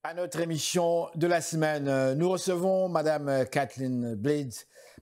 À notre émission de la semaine, nous recevons Madame Kathleen Blades.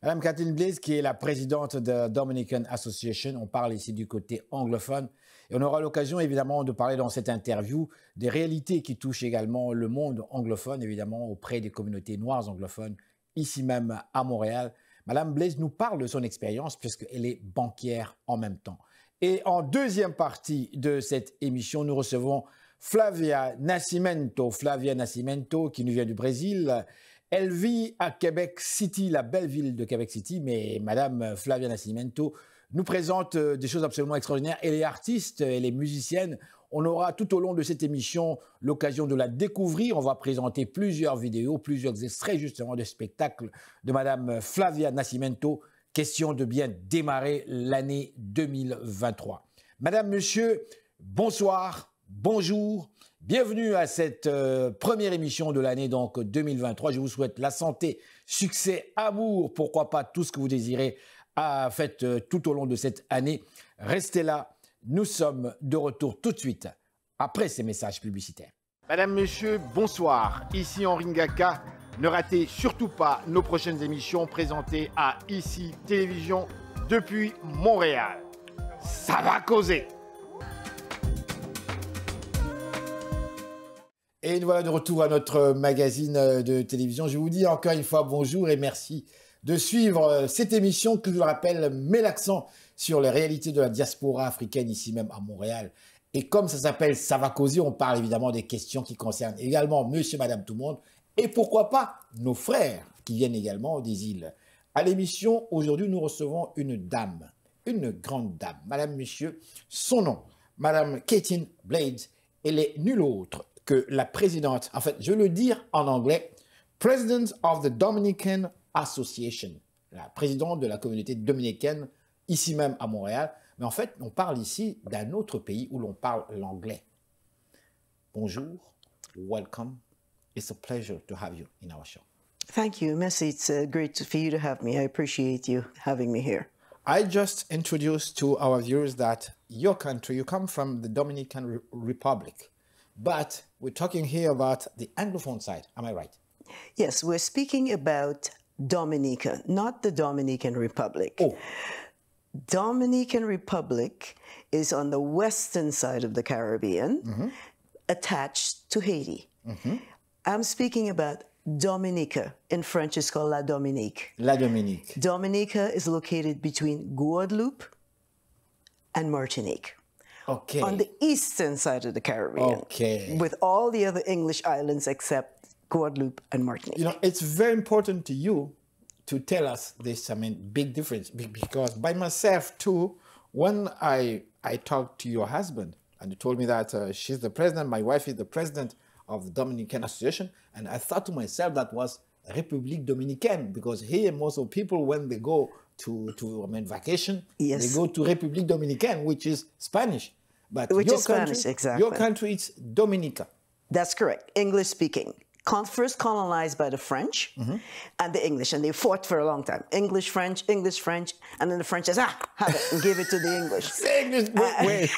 Madame Kathleen Blades, qui est la présidente de Dominican Association. On parle ici du côté anglophone. Et on aura l'occasion, évidemment, de parler dans cette interview des réalités qui touchent également le monde anglophone, évidemment, auprès des communautés noires anglophones, ici même à Montréal. Madame Blades nous parle de son expérience puisqu'elle est banquière en même temps. Et en deuxième partie de cette émission, nous recevons Flavia Nascimento. Flavia Nascimento, qui nous vient du Brésil. Elle vit à Québec City, la belle ville de Québec City, mais Madame Flavia Nascimento nous présente des choses absolument extraordinaires. Elle est artiste, elle est musicienne. On aura tout au long de cette émission l'occasion de la découvrir. On va présenter plusieurs vidéos, plusieurs extraits justement de spectacles de Madame Flavia Nascimento. Question de bien démarrer l'année 2023. Madame, monsieur, bonsoir. Bonjour, bienvenue à cette première émission de l'année donc 2023. Je vous souhaite la santé, succès, amour, pourquoi pas tout ce que vous désirez faites tout au long de cette année. Restez là, nous sommes de retour tout de suite après ces messages publicitaires. Madame, monsieur, bonsoir. Ici Henri Ngaka. Ne ratez surtout pas nos prochaines émissions présentées à ICI Télévision depuis Montréal. Ça va causer. Et nous voilà de retour à notre magazine de télévision. Je vous dis encore une fois bonjour et merci de suivre cette émission qui, je le rappelle, met l'accent sur les réalités de la diaspora africaine ici même à Montréal. Et comme ça s'appelle Ça va causer, on parle évidemment des questions qui concernent également monsieur, madame, tout le monde. Et pourquoi pas nos frères qui viennent également des îles. À l'émission, aujourd'hui, nous recevons une dame, une grande dame. Madame, monsieur, son nom, Madame Kathleen Blades, elle est nulle autre que la présidente, en fait, je vais le dire en anglais, President of the Dominican Association, la présidente de la communauté dominicaine, ici même à Montréal. Mais en fait, on parle ici d'un autre pays où l'on parle l'anglais. Bonjour, welcome. It's a pleasure to have you in our show. Thank you, Messi. It's great for you to have me. I appreciate you having me here. I just introduced to our viewers that your country, you come from the Dominican Republic. But we're talking here about the Anglophone side. Am I right? Yes, we're speaking about Dominica, not the Dominican Republic. Oh. Dominican Republic is on the western side of the Caribbean, attached to Haiti. I'm speaking about Dominica. In French, it's called La Dominique. La Dominique. Dominica is located between Guadeloupe and Martinique. Okay. On the eastern side of the Caribbean. Okay. With all the other English islands except Guadeloupe and Martinique. You know, it's very important to you to tell us this, I mean, big difference. Because by myself, too, when I talked to your husband, and he told me that she's the president, my wife is the president of the Dominican Association, and I thought to myself that was République Dominicaine, because here most of people, when they go to vacation, yes, they go to République Dominicaine, which is Spanish. But which your is country, Spanish, exactly. Your country is Dominica. That's correct. English speaking. First colonized by the French and the English, and they fought for a long time. English, French, and then the French says, have it, and give it to the English. Wait.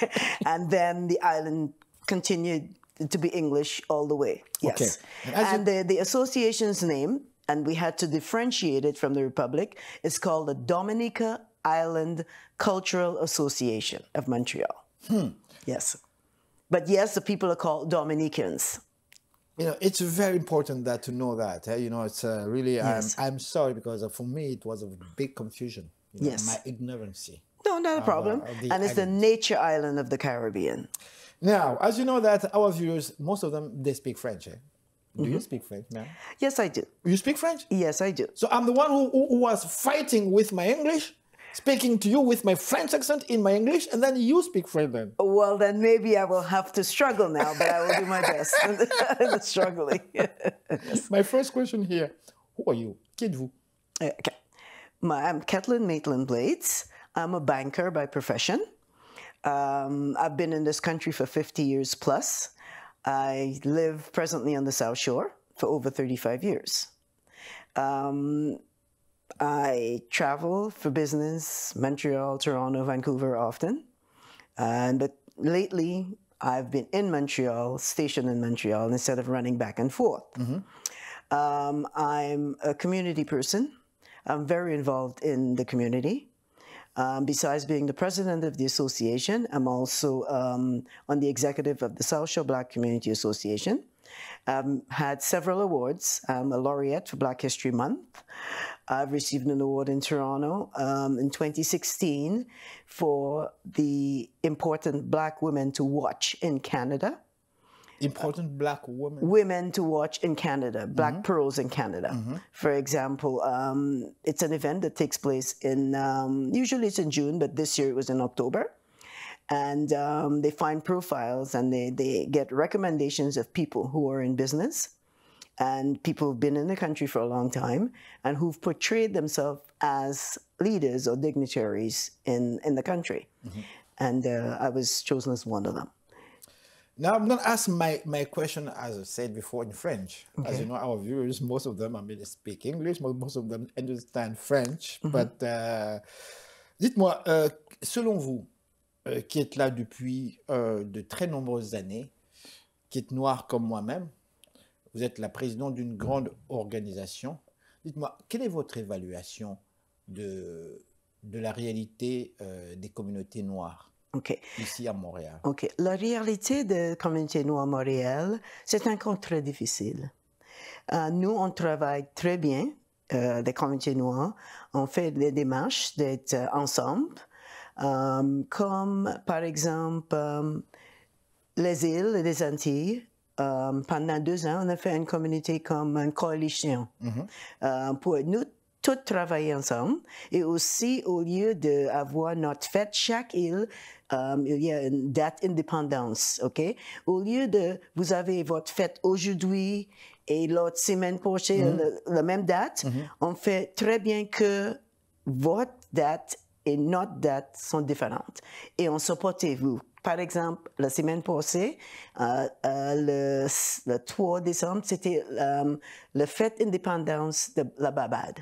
And then the island continued to be English all the way. Yes. Okay. And the association's name, and we had to differentiate it from the Republic, is called the Dominica Island Cultural Association of Montreal. Yes. But yes, the people are called Dominicans. You know, it's very important that to know that. You know, it's really, yes. I'm sorry because for me it was a big confusion. You know, yes. My ignorance. No, not a problem. And it's the nature island of the Caribbean. Now, as you know that our viewers, most of them, they speak French. Do you speak French, ma'am? Yes, I do. You speak French? Yes, I do. So I'm the one who was fighting with my English, speaking to you with my French accent in my English, and then you speak French then. Well, then maybe I will have to struggle now, but I will do my best in struggling. Yes. My first question here, who are you? Qui êtes-vous? Okay. I'm Kathleen Maitland Blades. I'm a banker by profession. I've been in this country for 50 years plus. I live presently on the South Shore for over 35 years. I travel for business, Montreal, Toronto, Vancouver often. But lately, I've been in Montreal, stationed in Montreal, instead of running back and forth. I'm a community person. I'm very involved in the community. Besides being the president of the association, I'm also on the executive of the South Shore Black Community Association. Had several awards. I'm a laureate for Black History Month. I've received an award in Toronto in 2016 for the important Black women to watch in Canada. Important Black women? Women to watch in Canada, Black pearls in Canada. For example, it's an event that takes place in, usually it's in June, but this year it was in October. And they find profiles and they get recommendations of people who are in business and people who've been in the country for a long time and who've portrayed themselves as leaders or dignitaries in the country. And I was chosen as one of them. Now, I'm going to ask my question, as I said before, in French. Okay. As you know, our viewers, most of them, they speak English, most of them understand French. But dites-moi, selon vous, qui êtes là depuis de très nombreuses années, qui êtes noir comme moi-même, vous êtes la présidente d'une grande organisation. Dites-moi, quelle est votre évaluation de la réalité des communautés noires ici à Montréal? La réalité des communautés noires à Montréal, c'est encore très difficile. Nous, on travaille très bien, des communautés noires. On fait des démarches d'être ensemble. Comme par exemple les îles et les Antilles, pendant 2 ans, on a fait une communauté comme une coalition pour nous tous travailler ensemble. Et aussi, au lieu d'avoir notre fête, chaque île, il y a une date indépendance, Au lieu de, vous avez votre fête aujourd'hui et l'autre semaine prochaine, la même date, on fait très bien que votre date et notre date sont différentes. Et on supporte vous. Par exemple, la semaine passée, le 3 décembre, c'était la fête indépendance de la Barbade.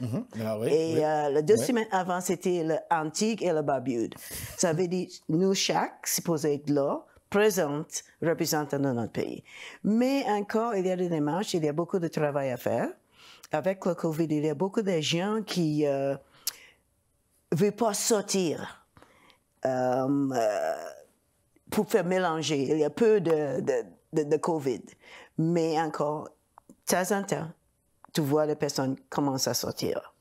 Et les 2 semaines avant, c'était l'Antigua et la Barbude. Ça veut dire, nous, chaque, supposé être là, présente, représentant de notre pays. Mais encore, il y a des démarches, il y a beaucoup de travail à faire. Avec le COVID, il y a beaucoup de gens qui ne veulent pas sortir pour faire mélanger. Il y a peu de COVID. Mais encore, de temps en temps, tu vois les personnes commencent à sortir.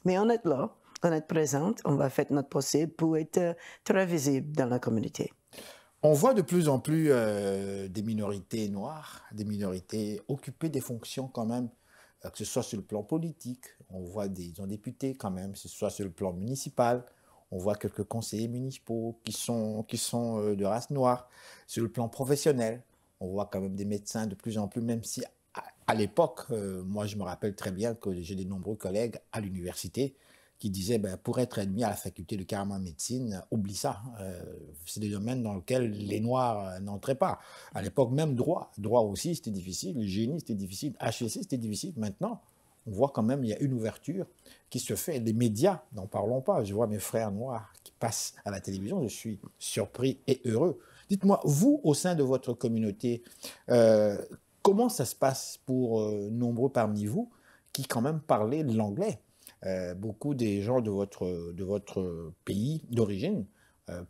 Mais on est là, on est présente, on va faire notre possible pour être très visible dans la communauté. On voit de plus en plus des minorités noires, des minorités occuper des fonctions quand même, que ce soit sur le plan politique, on voit des députés quand même, que ce soit sur le plan municipal, on voit quelques conseillers municipaux qui sont de race noire. Sur le plan professionnel, on voit quand même des médecins de plus en plus, même si à l'époque, moi je me rappelle très bien que j'ai de nombreux collègues à l'université qui disaient, pour être admis à la faculté de carrément médecine, oublie ça. C'est des domaines dans lesquels les Noirs n'entraient pas. À l'époque, même droit aussi, c'était difficile. Le génie, c'était difficile. HEC, c'était difficile. Maintenant, on voit quand même il y a une ouverture qui se fait. Les médias, n'en parlons pas. Je vois mes frères noirs qui passent à la télévision. Je suis surpris et heureux. Dites-moi, vous, au sein de votre communauté, comment ça se passe pour nombreux parmi vous qui quand même parlaient l'anglais? Beaucoup des gens de votre pays d'origine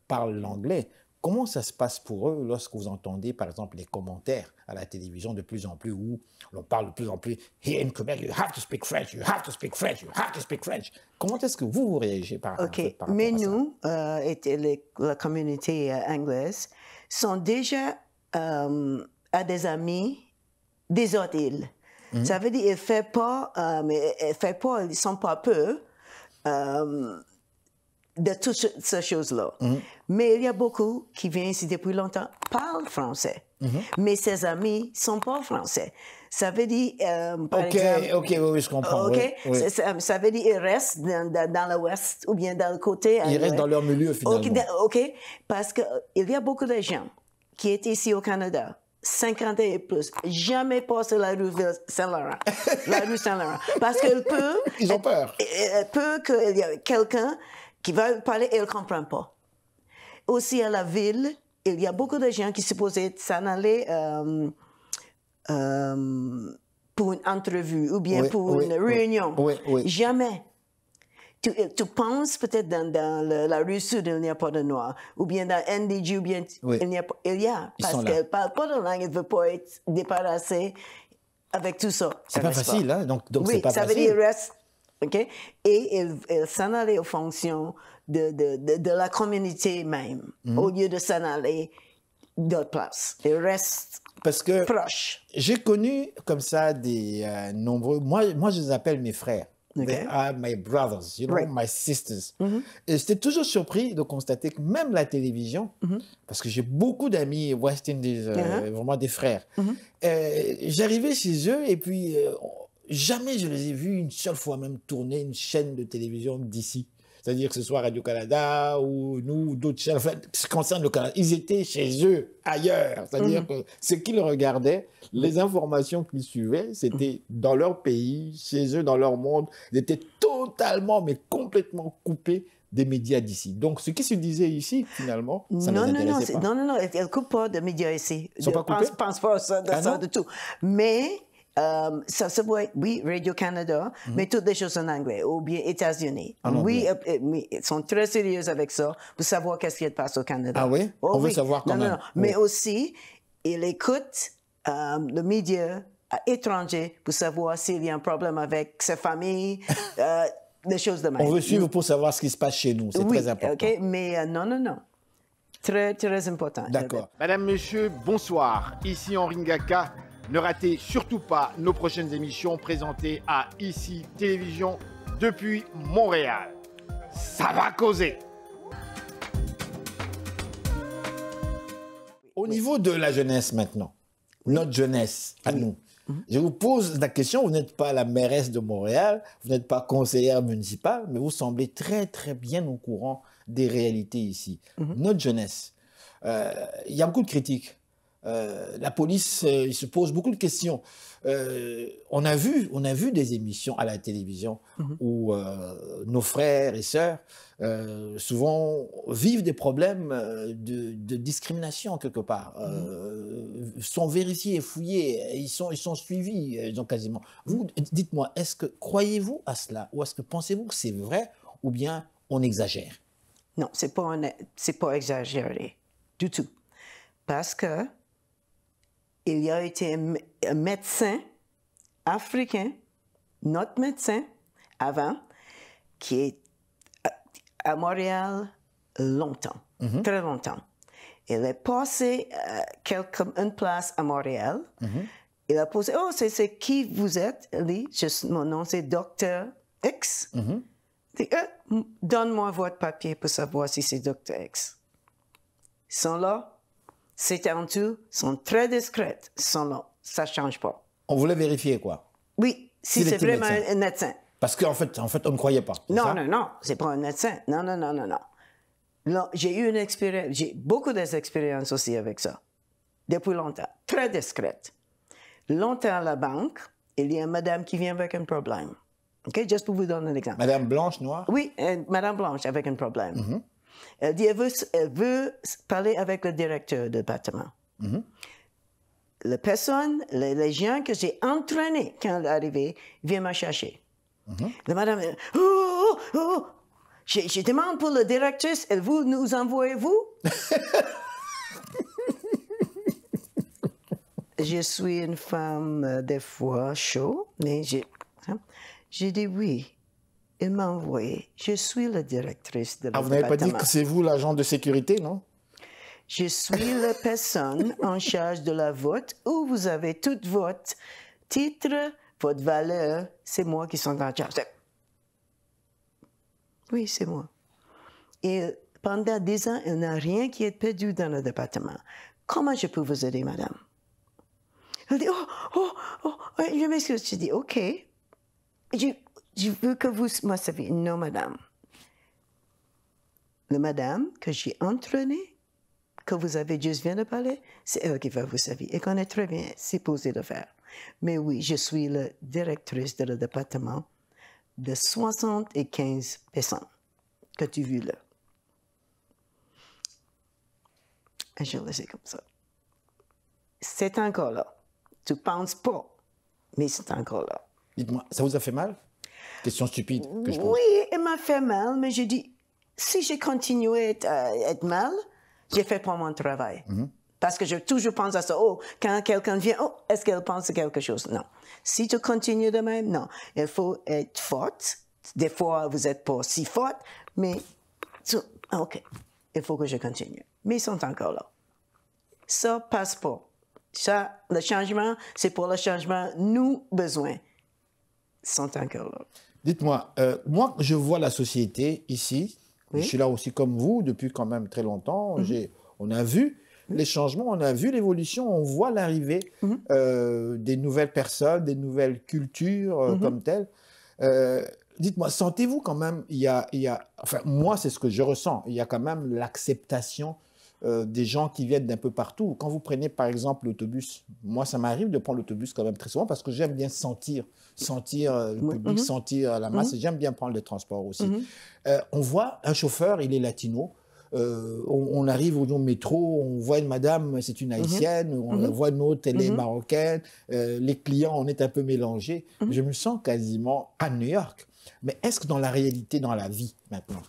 parlent l'anglais. Comment ça se passe pour eux lorsque vous entendez, par exemple, les commentaires à la télévision de plus en plus où l'on parle de plus en plus « Here in Quebec, you have to speak French, you have to speak French, you have to speak French ». Comment est-ce que vous réagissez par rapport à ça? Mais nous, la communauté anglaise, sont déjà à des amis des autres îles. Ça veut dire qu'ils ne sont pas peu de toutes ces choses-là. Mais il y a beaucoup qui viennent ici depuis longtemps, parlent français. Mais ses amis ne sont pas français. Ça veut dire, par exemple... oui, je comprends. Oui. Ça veut dire qu'ils restent dans l'ouest ou bien dans le côté... Ils restent dans leur milieu, finalement. Parce qu'il y a beaucoup de gens qui étaient ici au Canada, 50 ans et plus, jamais passé la rue Saint-Laurent. Parce qu'elle peut... Ils ont peur. Elle peut qu'il y ait quelqu'un qui va parler et elle ne comprend pas. Aussi à la ville, il y a beaucoup de gens qui supposaient s'en aller pour une entrevue ou bien pour une réunion. Jamais. Tu penses peut-être dans la rue sud, il n'y a pas de Noirs, ou bien dans NDG, ou bien il y a, parce qu'elle ne parle pas de langue, elle ne veut pas être débarrassée avec tout ça. C'est pas facile, hein? Donc c'est pas facile. Ça veut dire reste, OK? Et elle s'en allait aux fonctions de la communauté même, au lieu de s'en aller d'autres places. Elle reste parce que proche. J'ai connu comme ça des nombreux... Moi, je les appelle mes frères. They are my brothers, you know, my sisters. Et j'étais toujours surpris de constater que même la télévision, parce que j'ai beaucoup d'amis West Indies, vraiment des frères, j'arrivais chez eux et puis jamais je les ai vus une seule fois même tourner une chaîne de télévision d'ici. C'est-à-dire que ce soit Radio-Canada ou nous, ou d'autres chaînes, enfin, ce qui concerne le Canada, ils étaient chez eux, ailleurs. C'est-à-dire que ce qu'ils regardaient, les informations qu'ils suivaient, c'était dans leur pays, chez eux, dans leur monde. Ils étaient totalement, mais complètement coupés des médias d'ici. Donc, ce qui se disait ici, finalement, ça ne les intéressait pas. Non, elle ne coupe pas de médias ici. Ils sont pas coupés? Je ne pense pas à ça du tout. Mais... ça se voit, oui, Radio-Canada, mais toutes les choses en anglais, ou bien États-Unis. Oui, ils sont très sérieux avec ça, pour savoir qu'est-ce qui se passe au Canada. Ah oui? On veut savoir quand même. Non. Mais aussi, ils écoutent le média étranger pour savoir s'il y a un problème avec sa famille, des choses de même. On veut suivre pour savoir ce qui se passe chez nous, c'est très important. OK, mais non. Très, très important. D'accord. Madame, Monsieur, bonsoir. Ici Henri Ngaka. Ne ratez surtout pas nos prochaines émissions présentées à ICI Télévision depuis Montréal. Ça va causer. Au niveau de la jeunesse maintenant, notre jeunesse à nous, je vous pose la question, vous n'êtes pas la mairesse de Montréal, vous n'êtes pas conseillère municipale, mais vous semblez très très bien au courant des réalités ici. Notre jeunesse, il y a beaucoup de critiques. La police, il se pose beaucoup de questions. On a vu des émissions à la télévision où nos frères et sœurs souvent vivent des problèmes de discrimination quelque part, sont vérifiés, fouillés, ils sont suivis, quasiment. Vous, dites-moi, croyez-vous à cela ou est-ce que pensez-vous que c'est vrai ou bien on exagère? Non, c'est pas exagéré du tout, parce que il y a été un médecin africain, notre médecin, avant, qui est à Montréal longtemps, très longtemps. Il est passé une place à Montréal. Il a posé, oh, c'est qui vous êtes? Il dit, mon nom c'est Dr. X. Il dit, donne-moi votre papier pour savoir si c'est Dr. X. Ils sont là. C'est en tout, sont très discrètes, sont là, ça ne change pas. On voulait vérifier quoi? Oui, si c'est vraiment un médecin. Parce qu'en fait, on ne croyait pas. Non, c'est pas un médecin. Non. J'ai eu une expérience, j'ai beaucoup d'expériences aussi avec ça, depuis longtemps, très discrète. Longtemps à la banque, il y a une madame qui vient avec un problème. OK, juste pour vous donner un exemple. Madame Blanche, noire? Oui, madame Blanche avec un problème. Elle dit elle veut parler avec le directeur du département. La personne, les gens que j'ai entraînés quand elle est arrivée, viennent me chercher. La madame, je demande pour la directrice, elle vous nous envoyez-vous? Je suis une femme des fois chaud, mais j'ai dit oui. Il m'a envoyé. Je suis la directrice de la vous n'avez pas dit que c'est vous l'agent de sécurité, non? Je suis la personne en charge de la vote où vous avez tout votre titre, votre valeur. C'est moi qui suis en charge. Oui, c'est moi. Et pendant 10 ans, il n'y a rien qui est perdu dans le département. Comment je peux vous aider, madame? Elle dit, je m'excuse. Je dis, OK. Je veux que vous me saviez. Non, madame. La madame que j'ai entraînée, que vous avez juste vient de parler, c'est elle qui va vous servir. Elle connaît très bien, c'est posé de faire. Mais oui, je suis la directrice de le département de 75 personnes que tu as vues là. Et je le sais comme ça. C'est encore là. Tu ne penses pas, mais c'est encore là. Dites-moi, ça vous a fait mal? Question stupide que je pose. Oui, il m'a fait mal, mais j'ai dit, si j'ai continué à être mal, j'ai fait pour mon travail. Parce que je toujours pense à ça. Oh, quand quelqu'un vient, oh, est-ce qu'elle pense à quelque chose? Non. Si tu continues de même, non. Il faut être forte. Des fois, vous n'êtes pas si forte, mais OK, il faut que je continue. Mais ils sont encore là. Ça passe pas. Ça, le changement, c'est pour le changement, nous, besoin. Ils sont encore là. Dites-moi, moi, je vois la société ici. Oui. Je suis là aussi comme vous depuis quand même très longtemps. On a vu les changements, on a vu l'évolution, on voit l'arrivée des nouvelles personnes, des nouvelles cultures comme telles. Dites-moi, sentez-vous quand même, enfin, moi, c'est ce que je ressens, il y a quand même l'acceptation des gens qui viennent d'un peu partout. Quand vous prenez, par exemple, l'autobus, moi, ça m'arrive de prendre l'autobus quand même très souvent parce que j'aime bien sentir le public, sentir la masse, et j'aime bien prendre le transport aussi. On voit un chauffeur, il est latino. On arrive au métro, on voit une madame, c'est une haïtienne, on voit une autre, elle est marocaine. Les clients, on est un peu mélangés. Je me sens quasiment à New York. Mais est-ce que dans la réalité, dans la vie maintenant,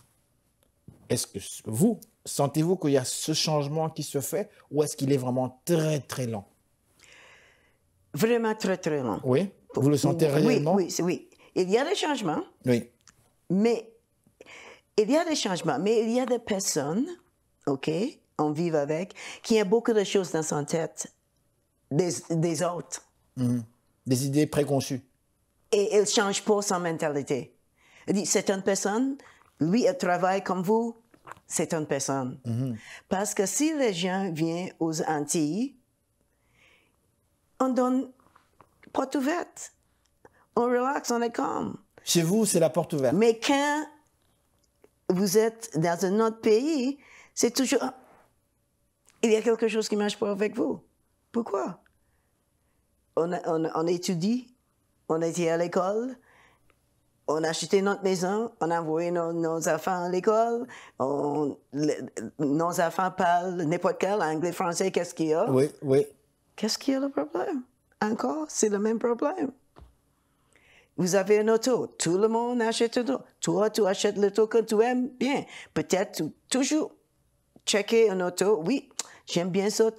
est-ce que vous, sentez-vous qu'il y a ce changement qui se fait ou est-ce qu'il est vraiment très, très lent? Vraiment très, très lent. Oui? Vous le sentez réellement? Oui. Il y a des changements. Oui. Mais il y a des changements, mais il y a des personnes, OK, on vit avec, qui ont beaucoup de choses dans son tête des autres. Des idées préconçues. Et il ne change pas son mentalité. Il dit, c'est une personne, lui, il travaille comme vous, c'est une personne. Parce que si les gens viennent aux Antilles, on donne porte ouverte. On relaxe, on est calme. Chez vous, c'est la porte ouverte. Mais quand vous êtes dans un autre pays, c'est toujours... il y a quelque chose qui ne marche pas avec vous. Pourquoi? On étudie, on était à l'école, on a acheté notre maison, on a envoyé nos enfants à l'école, nos enfants parlent n'importe quel, anglais, français, qu'est-ce qu'il y a? Oui. Qu'est-ce qu'il y a le problème? Encore, c'est le même problème. Vous avez un auto, tout le monde achète un auto. Toi, tu achètes l'auto que tu aimes bien. Peut-être toujours checker un auto. Oui, j'aime bien ça.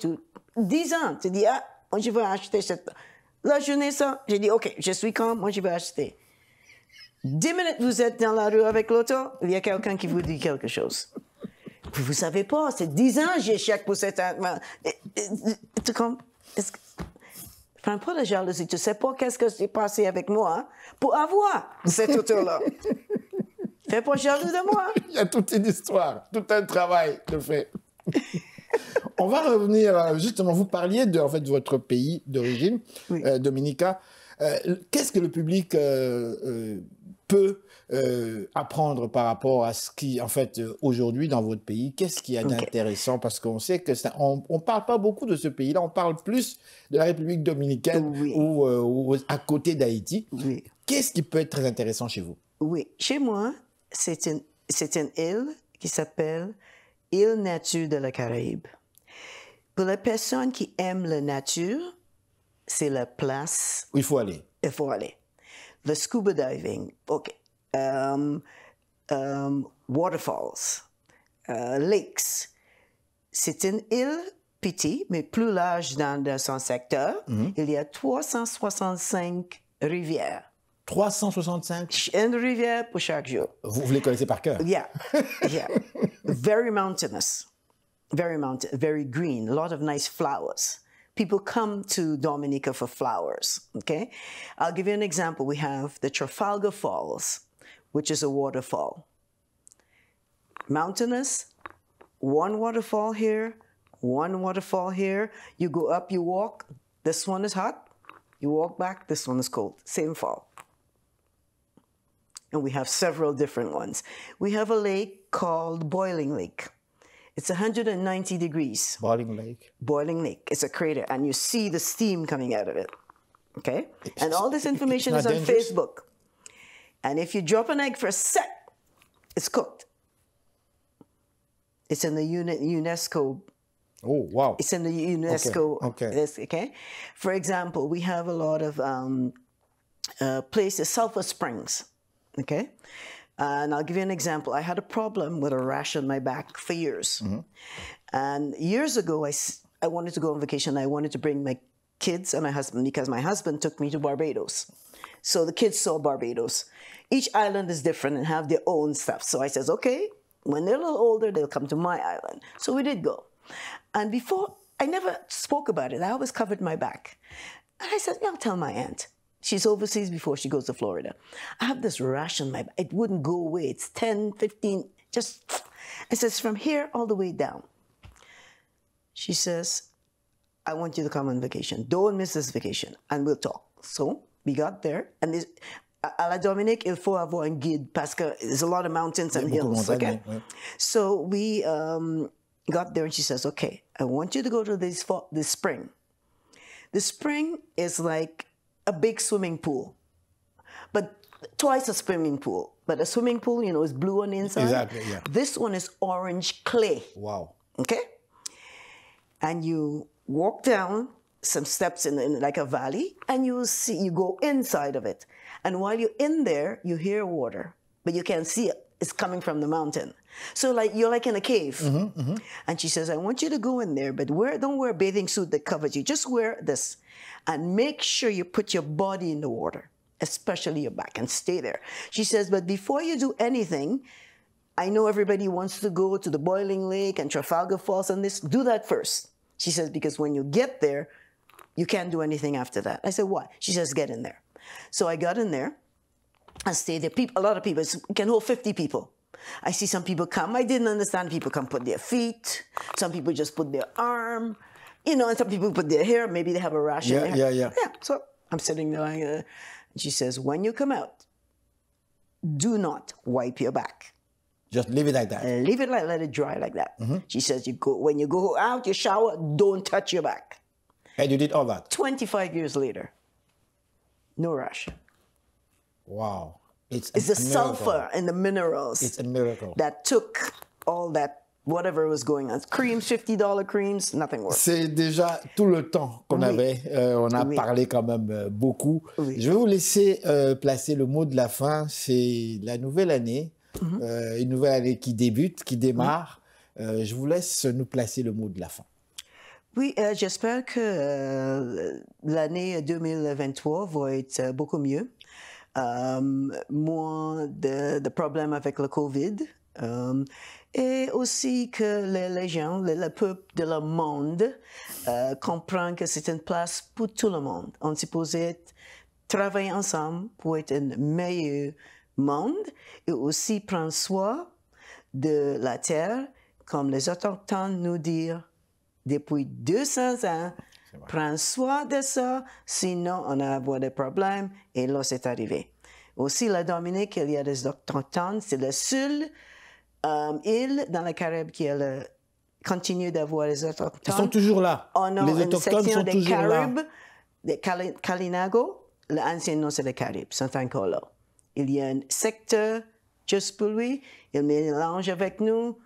10 ans, tu dis, moi je vais acheter cette. La journée, ça, j'ai dit, OK, je suis calme, moi je vais acheter. 10 minutes, vous êtes dans la rue avec l'auto, il y a quelqu'un qui vous dit quelque chose. Vous ne savez pas, c'est 10 ans, j'ai chèque pour cette. Tu comprends? Prends pas de jalousie. Tu ne sais pas qu'est-ce que s'est passé avec moi pour avoir cette auto-là. Fais pas jaloux de moi. Il y a toute une histoire, tout un travail de fait. On va revenir, justement, vous parliez de votre pays d'origine, Oui. Dominica. Qu'est-ce que le public peut apprendre par rapport à ce qui, en fait, aujourd'hui dans votre pays, qu'est-ce qu'il y a d'intéressant? Parce qu'on sait que on parle pas beaucoup de ce pays-là, on parle plus de la République dominicaine ou à côté d'Haïti. Oui. Qu'est-ce qui peut être très intéressant chez vous? Oui. Chez moi, c'est une île qui s'appelle Île Nature de la Caraïbe. Pour les personnes qui aiment la nature, c'est la place Où il faut aller. il faut aller. Le scuba diving, OK. Waterfalls, lakes. C'est une île petite, mais plus large dans son secteur. Il y a 365 rivières. 365? Une rivière pour chaque jour. Vous les connaissez par cœur? Yeah. Very mountainous. Very green. A lot of nice flowers. People come to Dominica for flowers, okay? I'll give you an example. We have the Trafalgar Falls, which is a waterfall. Mountainous, one waterfall here, one waterfall here. You go up, you walk. This one is hot. You walk back, this one is cold. Same fall. And we have several different ones. We have a lake called Boiling Lake. It's 190 degrees. Boiling Lake. Boiling Lake. It's a crater, and you see the steam coming out of it. Okay? And all this information is on Facebook. And if you drop an egg for a sec, it's cooked. It's in the UNESCO Oh, wow. It's in the UNESCO. Okay. Okay. For example, we have a lot of places, Sulphur Springs. Okay. And I'll give you an example. I had a problem with a rash on my back for years. And years ago, I wanted to go on vacation. I wanted to bring my kids and my husband because my husband took me to Barbados. So the kids saw Barbados. Each island is different and have their own stuff. So I says, okay, when they're a little older, they'll come to my island. So we did go. And before, I never spoke about it. I always covered my back. And I said, I'll tell my aunt. She's overseas before she goes to Florida. I have this rash on my back. It wouldn't go away. It's 10, 15, just, it says from here all the way down. She says, I want you to come on vacation. Don't miss this vacation, and we'll talk. So we got there, and à la Dominique, il faut avoir un guide parce que there's a lot of mountains and hills. Okay, so we got there, and she says, "Okay, I want you to go to this spring. The spring is like a big swimming pool, but twice a swimming pool. But a swimming pool, you know, is blue on the inside. Exactly. Yeah. This one is orange clay. Wow. Okay, and you walk down some steps in like a valley, and you go inside of it. And while you're in there, you hear water, but you can't see it. It's coming from the mountain. So like you're like in a cave. And she says, I want you to go in there, but don't wear a bathing suit that covers you. Just wear this. And make sure you put your body in the water, especially your back, and stay there. She says, but before you do anything, I know everybody wants to go to the Boiling Lake and Trafalgar Falls and this. Do that first. She says, because when you get there, you can't do anything after that. I said, what? She says, get in there. So I got in there. I stayed there. A lot of people, it can hold 50 people. I see some people come. I didn't understand. People come put their feet. Some people just put their arm. You know, and some people put their hair. Maybe they have a rash in their hair. Yeah. So I'm sitting there like, and she says, when you come out, do not wipe your back. Just leave it like that. Leave it let it dry like that. She says, when you go out, you shower, don't touch your back. And you did all that? 25 years later, no rash. Wow. It's the sulfur and the minerals. It's a miracle. That took all that, whatever was going on. Creams, $50 creams, nothing worked. C'est déjà tout le temps qu'on avait. On a parlé quand même beaucoup. Je vais vous laisser placer le mot de la fin. C'est la nouvelle année. Une nouvelle année qui débute, qui démarre. Je vous laisse nous placer le mot de la fin. Oui, j'espère que l'année 2023 va être beaucoup mieux. Moins de problèmes avec le COVID. Et aussi que les gens, le peuple de le monde comprennent que c'est une place pour tout le monde. On s'est posé travailler ensemble pour être un meilleur monde et aussi prendre soin de la terre, comme les autochtones nous disent depuis 200 ans. Prends soin de ça, sinon on va avoir des problèmes et là c'est arrivé. Aussi la Dominique, il y a des autochtones, c'est la seule île dans les Caraïbes qui continue d'avoir les autochtones. Ils sont toujours là. On a les autochtones sont des toujours Caraïbes, là. Des Kalinago, l'ancien nom c'est les Caraïbes, sont encore là. Il y a un secteur juste pour lui, il mélange avec nous,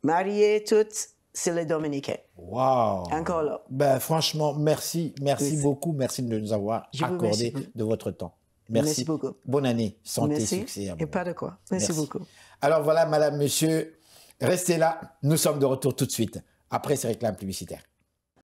marié, toutes, c'est les Dominicains. Wow. Encore là. Ben, franchement, merci beaucoup. Merci de nous avoir accordé de votre temps. Merci beaucoup. Bonne année, santé, merci. succès. Et pas de quoi. Merci beaucoup. Alors voilà, madame, monsieur, restez là. Nous sommes de retour tout de suite après ces réclames publicitaires.